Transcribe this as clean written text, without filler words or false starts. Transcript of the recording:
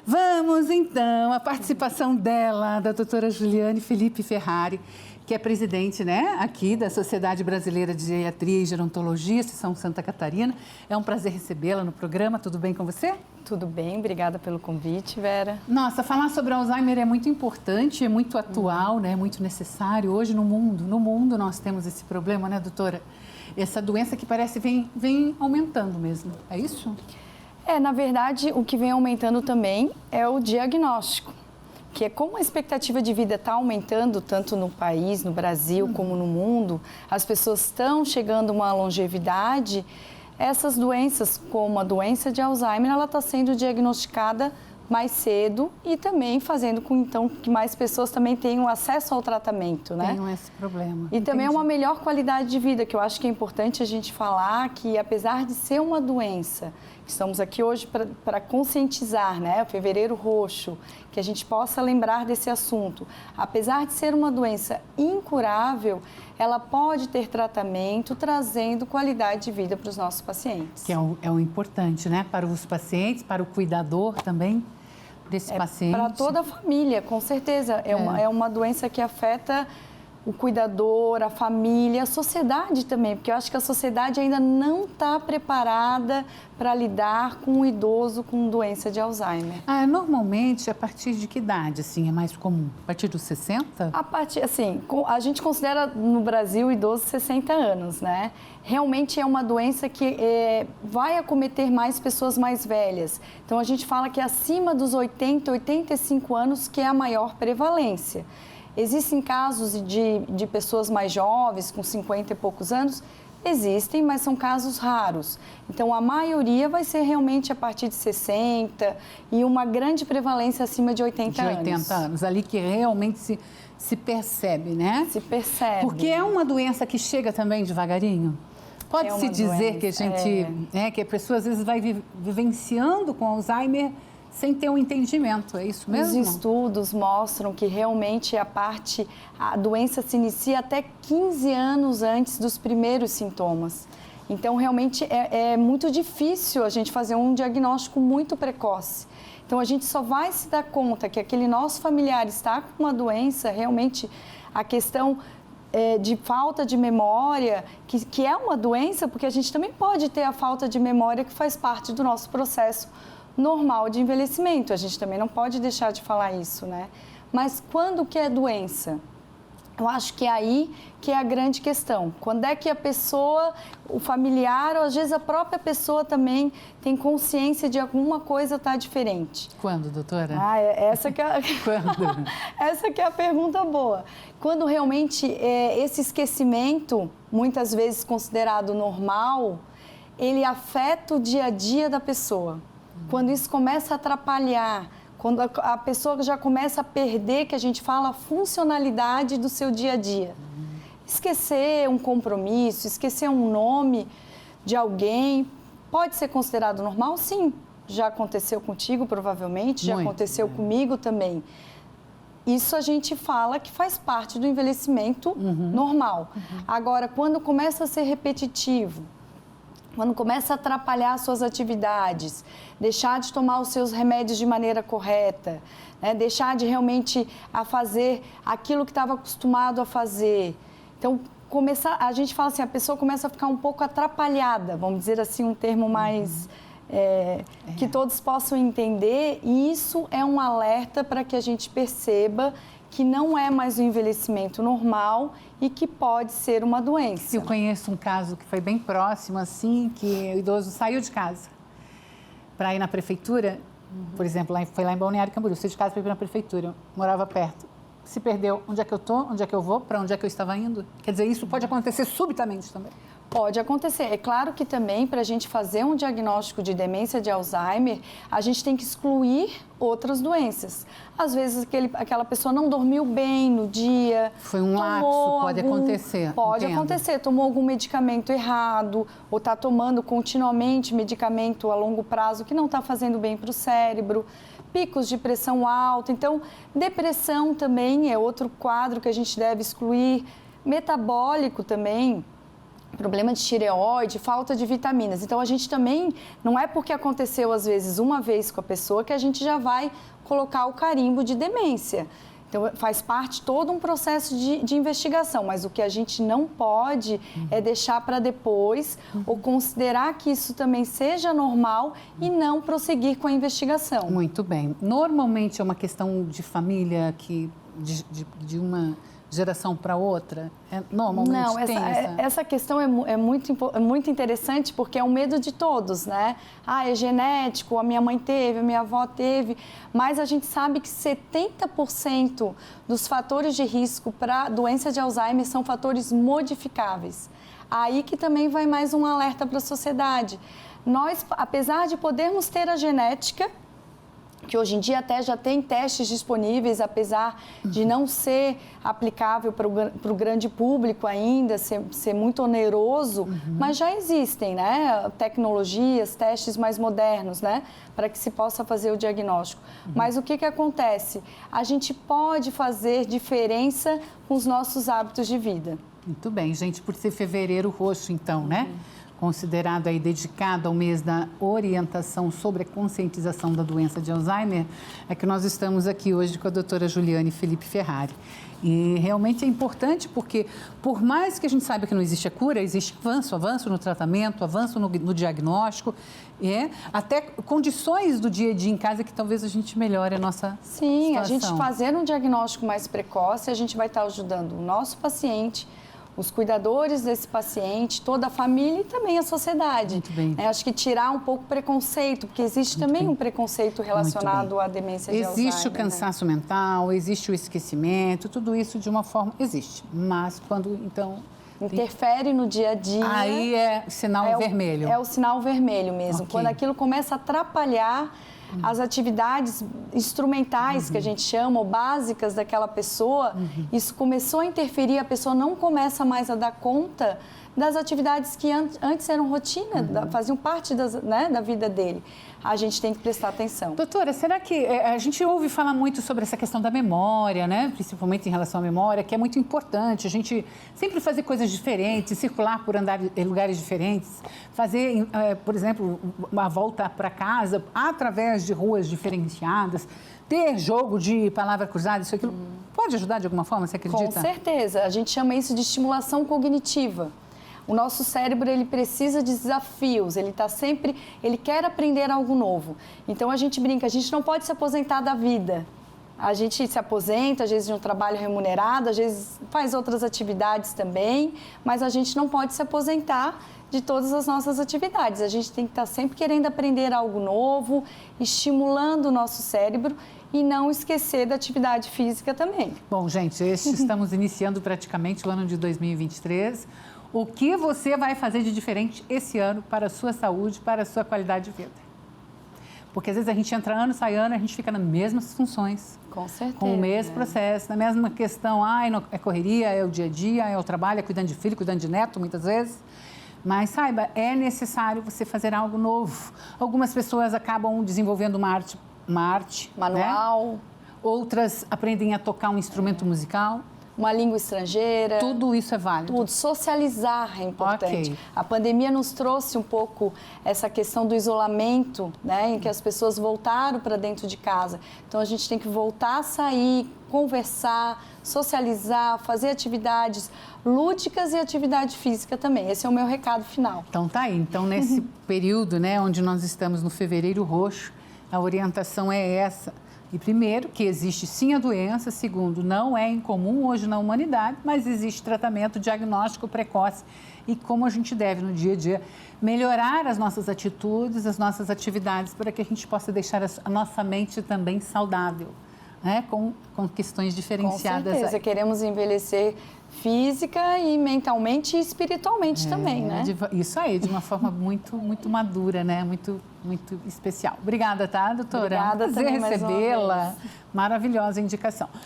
Vamos, então, à participação dela, da doutora Juliane Felipe Ferrari, que é presidente, né, aqui da Sociedade Brasileira de Geriatria e Gerontologia, Seção Santa Catarina. É um prazer recebê-la no programa. Tudo bem com você? Tudo bem, obrigada pelo convite, Vera. Nossa, falar sobre Alzheimer é muito importante, é muito atual, né, é muito necessário. Hoje no mundo nós temos esse problema, né, doutora? Essa doença que parece vem aumentando mesmo, é isso? Na verdade, o que vem aumentando também é o diagnóstico, que é como a expectativa de vida está aumentando, tanto no país, no Brasil, como no mundo, as pessoas estão chegando a uma longevidade, essas doenças, como a doença de Alzheimer, ela está sendo diagnosticada mais cedo e também fazendo com então, que mais pessoas também tenham acesso ao tratamento, né? Tenham esse problema. E também é uma melhor qualidade de vida, que eu acho que é importante a gente falar que, apesar de ser uma doença, estamos aqui hoje para conscientizar, né? O Fevereiro Roxo, que a gente possa lembrar desse assunto. Apesar de ser uma doença incurável, ela pode ter tratamento, trazendo qualidade de vida para os nossos pacientes. Que é o importante, né? Para os pacientes, para o cuidador também desse paciente. Para toda a família, com certeza. É uma doença que afeta o cuidador, a família, a sociedade também, porque eu acho que a sociedade ainda não está preparada para lidar com o idoso com doença de Alzheimer. Normalmente, a partir de que idade, assim, é mais comum? A partir dos 60? A gente considera no Brasil idoso 60 anos, né? Realmente é uma doença que vai acometer mais pessoas mais velhas. Então, a gente fala que acima dos 80, 85 anos que é a maior prevalência. Existem casos de pessoas mais jovens, com 50 e poucos anos? Existem, mas são casos raros. Então, a maioria vai ser realmente a partir de 60 e uma grande prevalência acima de 80 anos. De 80 anos, ali que realmente se percebe, né? Se percebe. Porque é uma doença que chega também devagarinho? Pode-se dizer que a gente, que a pessoa às vezes vai vivenciando com Alzheimer sem ter um entendimento, é isso mesmo? Os estudos mostram que realmente a doença se inicia até 15 anos antes dos primeiros sintomas. Então, realmente é muito difícil a gente fazer um diagnóstico muito precoce. Então, a gente só vai se dar conta que aquele nosso familiar está com uma doença, realmente a questão de falta de memória, que é uma doença, porque a gente também pode ter a falta de memória que faz parte do nosso processo normal de envelhecimento. A gente também não pode deixar de falar isso, né? Mas quando que é doença? Eu acho que é aí que é a grande questão. Quando é que a pessoa, o familiar, ou às vezes a própria pessoa também tem consciência de alguma coisa estar diferente? Quando, doutora? Essa que é Quando? Essa que é a pergunta boa. Quando realmente esse esquecimento, muitas vezes considerado normal, ele afeta o dia a dia da pessoa. Quando isso começa a atrapalhar, quando a pessoa já começa a perder, que a gente fala, a funcionalidade do seu dia a dia. Esquecer um compromisso, esquecer um nome de alguém, pode ser considerado normal? Sim. Já aconteceu contigo, provavelmente, já aconteceu comigo também. Isso a gente fala que faz parte do envelhecimento normal. Agora, quando começa a ser repetitivo, quando começa a atrapalhar as suas atividades, deixar de tomar os seus remédios de maneira correta, né? Deixar de realmente a fazer aquilo que estava acostumado a fazer. Então, a gente fala assim, a pessoa começa a ficar um pouco atrapalhada, vamos dizer assim, um termo mais que todos possam entender, e isso é um alerta para que a gente perceba que não é mais um envelhecimento normal e que pode ser uma doença. Eu conheço um caso que foi bem próximo, assim, que o idoso saiu de casa para ir na prefeitura, por exemplo, foi lá em Balneário Camboriú, saiu de casa para ir na prefeitura, morava perto, se perdeu, onde é que eu estou, onde é que eu vou, para onde é que eu estava indo? Quer dizer, isso pode acontecer subitamente também. Pode acontecer. É claro que também, para a gente fazer um diagnóstico de demência de Alzheimer, a gente tem que excluir outras doenças. Às vezes, aquela pessoa não dormiu bem no dia. Foi um lapso, pode acontecer. Pode acontecer. Tomou algum medicamento errado, ou está tomando continuamente medicamento a longo prazo que não está fazendo bem para o cérebro. Picos de pressão alta. Então, depressão também é outro quadro que a gente deve excluir. Metabólico também. problema de tireoide, falta de vitaminas. Então, a gente também, não é porque aconteceu às vezes uma vez com a pessoa que a gente já vai colocar o carimbo de demência. Então, faz parte todo um processo de investigação, mas o que a gente não pode é deixar para depois ou considerar que isso também seja normal e não prosseguir com a investigação. Muito bem. Normalmente é uma questão de família de uma geração para outra? Normalmente não, tem essa questão é muito interessante porque é um medo de todos, né? Ah, é genético, a minha mãe teve, a minha avó teve, mas a gente sabe que 70% dos fatores de risco para doença de Alzheimer são fatores modificáveis. Aí que também vai mais um alerta para a sociedade. Nós, apesar de podermos ter a genética, que hoje em dia até já tem testes disponíveis, apesar de não ser aplicável para o grande público ainda, ser muito oneroso, mas já existem, né, tecnologias, testes mais modernos, né, para que se possa fazer o diagnóstico. Mas o que acontece? A gente pode fazer diferença com os nossos hábitos de vida. Muito bem, gente, por ser fevereiro roxo, então, né? Considerado aí dedicado ao mês da orientação sobre a conscientização da doença de Alzheimer, é que nós estamos aqui hoje com a doutora Juliane Felipe Ferrari. E realmente é importante porque, por mais que a gente saiba que não existe a cura, existe avanço no tratamento, avanço no diagnóstico, até condições do dia a dia em casa que talvez a gente melhore a nossa situação. A gente fazer um diagnóstico mais precoce, a gente vai estar ajudando o nosso paciente, os cuidadores desse paciente, toda a família e também a sociedade. Muito bem. Acho que tirar um pouco o preconceito, porque existe também um preconceito relacionado à demência de Alzheimer. Existe o cansaço mental, existe o esquecimento, tudo isso de uma forma existe, mas quando então interfere no dia a dia. Aí é sinal vermelho. É o sinal vermelho mesmo. Okay. Quando aquilo começa a atrapalhar as atividades instrumentais, que a gente chama, ou básicas daquela pessoa, isso começou a interferir, a pessoa não começa mais a dar conta das atividades que antes eram rotina, faziam parte da vida dele. A gente tem que prestar atenção. Doutora, será que a gente ouve falar muito sobre essa questão da memória, né? Principalmente em relação à memória, que é muito importante. A gente sempre fazer coisas diferentes, circular por lugares diferentes, fazer, por exemplo, uma volta para casa através de ruas diferenciadas, ter jogo de palavra cruzada, isso aquilo. Pode ajudar de alguma forma, você acredita? Com certeza. A gente chama isso de estimulação cognitiva. O nosso cérebro, ele precisa de desafios, ele quer aprender algo novo. Então, a gente brinca, a gente não pode se aposentar da vida. A gente se aposenta, às vezes, de um trabalho remunerado, às vezes faz outras atividades também, mas a gente não pode se aposentar de todas as nossas atividades. A gente tem que estar sempre querendo aprender algo novo, estimulando o nosso cérebro e não esquecer da atividade física também. Bom, gente, estamos iniciando praticamente o ano de 2023. O que você vai fazer de diferente esse ano para a sua saúde, para a sua qualidade de vida? Porque às vezes a gente entra ano, sai ano, a gente fica nas mesmas funções. Com certeza. Com o mesmo processo, na mesma questão. É correria, é o dia a dia, é o trabalho, é cuidando de filho, cuidando de neto, muitas vezes. Mas saiba, é necessário você fazer algo novo. Algumas pessoas acabam desenvolvendo uma arte manual. Né? Outras aprendem a tocar um instrumento musical. Uma língua estrangeira. Tudo isso é válido. Tudo. Socializar é importante. Okay. A pandemia nos trouxe um pouco essa questão do isolamento, né? Em que as pessoas voltaram para dentro de casa. Então, a gente tem que voltar a sair, conversar, socializar, fazer atividades lúdicas e atividade física também. Esse é o meu recado final. Então, tá aí. Então, nesse período, né, onde nós estamos no fevereiro roxo, a orientação é essa. E primeiro, que existe sim a doença. Segundo, não é incomum hoje na humanidade, mas existe tratamento diagnóstico precoce. E como a gente deve, no dia a dia, melhorar as nossas atitudes, as nossas atividades, para que a gente possa deixar a nossa mente também saudável, né? Com questões diferenciadas. Com certeza, queremos envelhecer física e mentalmente e espiritualmente também, né? Isso aí, de uma forma muito, muito madura, né? Muito, muito especial. Obrigada, tá, doutora? Obrigada Prazer também, recebê-la. Maravilhosa indicação.